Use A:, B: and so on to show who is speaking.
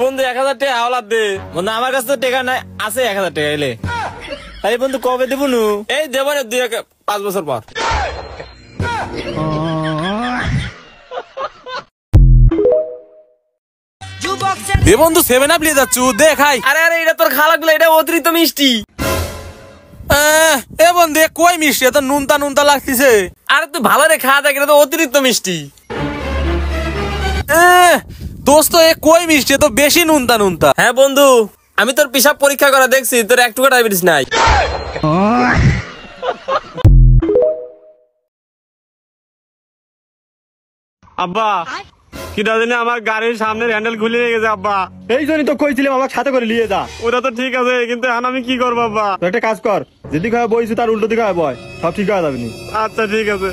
A: বন্ধু 1000 টাকা হাওলাত দে। বন্ধু আমার কাছে তো টাকা নাই, আছে 1000 টাকা এলে। আরে বন্ধু কবে দেবো নু? এই দেবো না 5 বছর পর।
B: দে বন্ধু 7 আপ নিয়ে যাচ্ছু, দে খাই।
A: আরে আরে এটা তোর খাওয়া লাগলো, এটা অতিরিক্ত মিষ্টি।
B: এ বন্ধু কই মিষ্টি, এত নুনতা নুনতা লাগতেছে।
A: আরে তুই ভালো রে খাওয়া দেখ, এটা তো অতিরিক্ত মিষ্টি।
B: দোস্ত এ কই মিষ্টি, তো বেশি নুনতা নুনতা।
A: হ্যাঁ বন্ধু, আমি তোর পেশাব পরীক্ষা করা দেখছি, তোর একটুকু ডায়াবেটিস নাই।
C: আব্বা কিটা জানি আমার গাড়ির সামনের হ্যান্ডেল খুলে গেছে আব্বা।
D: এই জন্যই তো কইছিলাম আমাকে সাথে করে নিয়ে যা।
C: ওটা তো ঠিক আছে, কিন্তু এখন আমি কি করবো আব্বা?
D: তো একটা কাজ কর, যেদিকে হয় বইছি তার উল্টো দিকে হয় বয়, সব ঠিক হয়ে যাবে নি।
C: আচ্ছা ঠিক আছে।